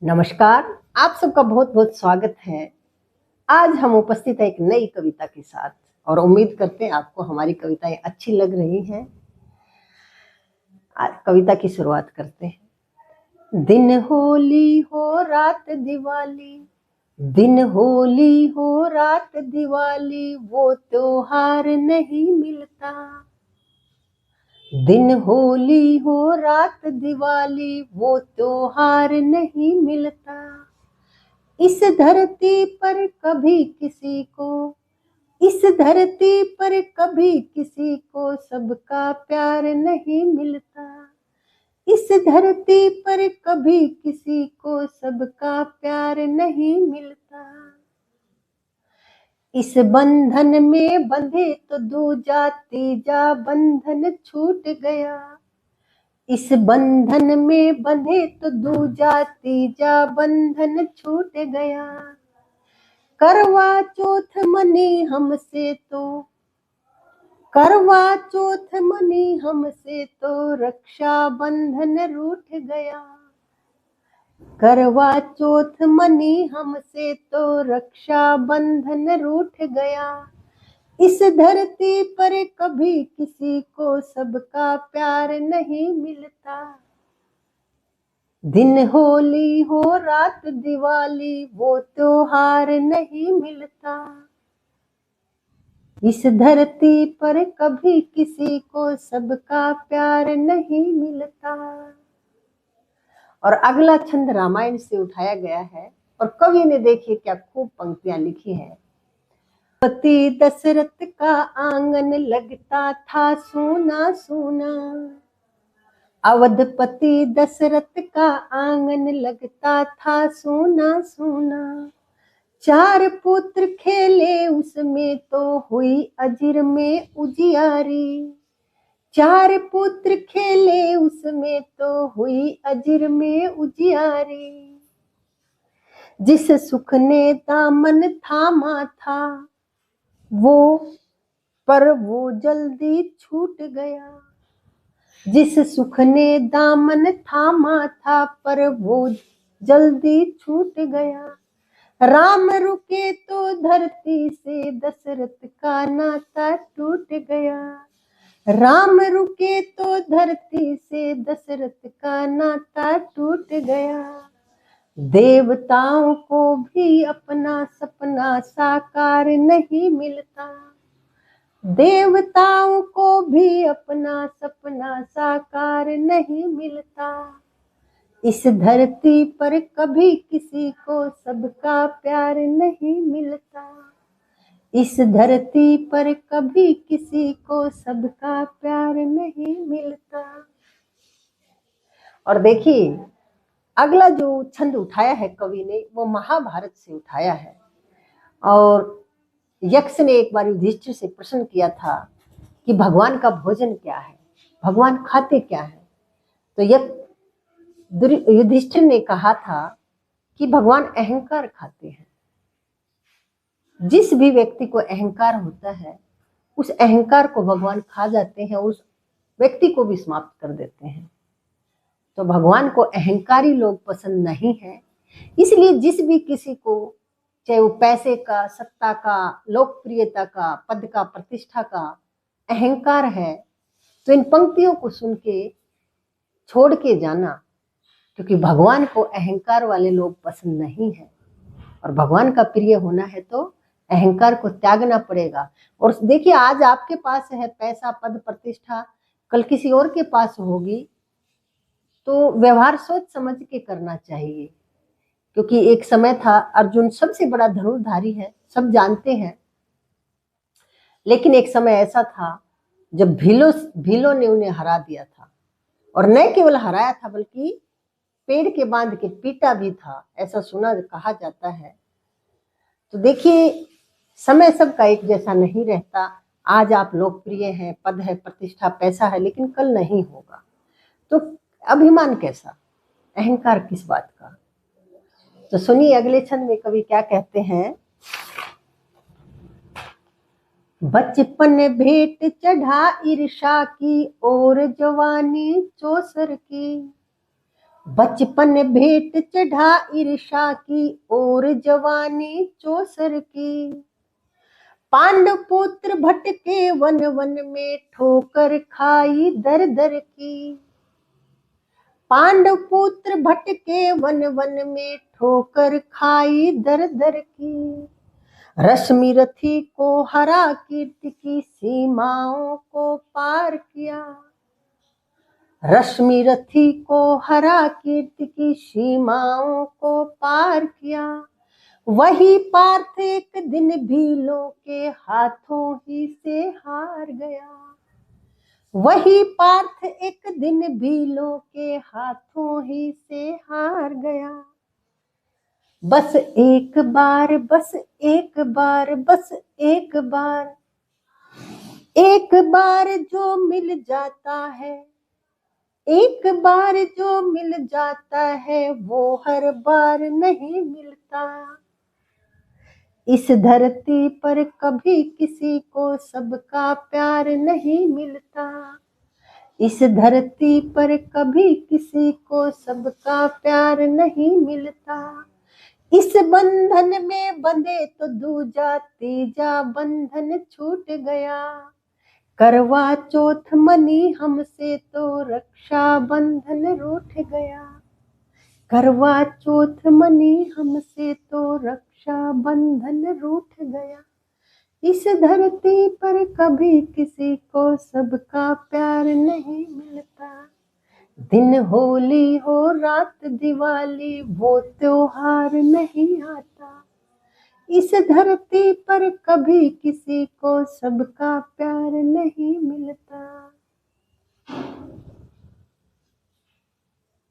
नमस्कार। आप सबका बहुत बहुत स्वागत है। आज हम उपस्थित हैं एक नई कविता के साथ और उम्मीद करते हैं आपको हमारी कविताएं अच्छी लग रही हैं। आज कविता की शुरुआत करते हैं। दिन होली हो रात दिवाली, दिन होली हो रात दिवाली, वो त्योहार नहीं मिलता। दिन होली हो रात दिवाली, वो त्योहार नहीं मिलता। इस धरती पर कभी किसी को, इस धरती पर कभी किसी को सबका प्यार नहीं मिलता। इस धरती पर कभी किसी को सबका प्यार नहीं मिलता। इस बंधन में बंधे तो दूजा तीजा बंधन छूट गया। इस बंधन में बंधे तो दूजा तीजा बंधन छूट गया। करवा चौथ मनी हमसे तो, करवा चौथ मनी हमसे तो रक्षा बंधन रूठ गया। करवा चौथ मनी हमसे तो रक्षा बंधन रूठ गया। इस धरती पर कभी किसी को सबका प्यार नहीं मिलता। दिन होली हो रात दिवाली, वो त्योहार नहीं मिलता। इस धरती पर कभी किसी को सबका प्यार नहीं मिलता। और अगला छंद रामायण से उठाया गया है और कवि ने देखिए क्या खूब पंक्तियां लिखी है। पति दशरथ का आंगन लगता था सूना सूना, अवधपति दशरथ का आंगन लगता था सूना सूना। चार पुत्र खेले उसमें तो हुई अजीर में उजियारी। चार पुत्र खेले उसमें तो हुई अजीर में उजियारी। जिस सुख ने दामन थामा था वो, पर वो जल्दी छूट गया। जिस सुख ने दामन थामा था पर वो जल्दी छूट गया। राम रुके तो धरती से दशरथ का नाता टूट गया। राम रुके तो धरती से दशरथ का नाता टूट गया। देवताओं को भी अपना सपना साकार नहीं मिलता। देवताओं को भी अपना सपना साकार नहीं मिलता। इस धरती पर कभी किसी को सबका प्यार नहीं मिलता। इस धरती पर कभी किसी को सबका प्यार नहीं मिलता। और देखिए अगला जो छंद उठाया है कवि ने वो महाभारत से उठाया है। और यक्ष ने एक बार युधिष्ठिर से प्रश्न किया था कि भगवान का भोजन क्या है, भगवान खाते क्या है। तो युधिष्ठिर ने कहा था कि भगवान अहंकार खाते हैं। जिस भी व्यक्ति को अहंकार होता है उस अहंकार को भगवान खा जाते हैं, उस व्यक्ति को भी समाप्त कर देते हैं। तो भगवान को अहंकारी लोग पसंद नहीं है। इसलिए जिस भी किसी को, चाहे वो पैसे का, सत्ता का, लोकप्रियता का, पद का, प्रतिष्ठा का अहंकार है, तो इन पंक्तियों को सुन के छोड़ के जाना, क्योंकि भगवान को अहंकार वाले लोग पसंद नहीं है। और भगवान का प्रिय होना है तो अहंकार को त्यागना पड़ेगा। और देखिए आज आपके पास है पैसा, पद, प्रतिष्ठा, कल किसी और के पास होगी, तो व्यवहार सोच समझ के करना चाहिए। क्योंकि एक समय था, अर्जुन सबसे बड़ा धनुर्धारी है, सब जानते हैं, लेकिन एक समय ऐसा था जब भीलों ने उन्हें हरा दिया था। और न केवल हराया था बल्कि पेड़ के बांध के पीटा भी था, ऐसा सुना कहा जाता है। तो देखिए समय सबका एक जैसा नहीं रहता। आज आप लोकप्रिय हैं, पद है, प्रतिष्ठा, पैसा है, लेकिन कल नहीं होगा। तो अभिमान कैसा, अहंकार किस बात का। तो सुनिए अगले छंद में कवि क्या कहते हैं। बचपन भेंट चढ़ा ईर्षा की और जवानी चौसर की। बचपन भेंट चढ़ा ईर्षा की और जवानी चौसर की। पांडव पुत्र भटके वन वन में ठोकर खाई दर दर की। पांडव पुत्र भटके वन वन में ठोकर खाई दर दर की। रश्मि रथी को हरा कीर्ति की सीमाओं को पार किया। रश्मि रथी को हरा कीर्ति की सीमाओं को पार किया। वही पार्थ एक दिन भीलों के हाथों ही से हार गया। वही पार्थ एक दिन भीलों के हाथों ही से हार गया। बस एक बार, बस एक बार, बस एक बार, एक बार जो मिल जाता है, एक बार जो मिल जाता है वो हर बार नहीं मिलता। इस धरती पर कभी किसी को सबका प्यार नहीं मिलता। इस धरती पर कभी किसी को सबका प्यार नहीं मिलता। इस बंधन में बंधे तो दूजा तीजा बंधन छूट गया। करवा चौथ मनी हमसे तो रक्षा बंधन रूठ गया। करवा चौथ मनी हमसे तो रक्षा बंधन रूठ गया। इस धरती पर कभी किसी को सबका प्यार नहीं मिलता। दिन होली हो रात दिवाली वो त्योहार नहीं आता। इस धरती पर कभी किसी को सबका प्यार नहीं मिलता।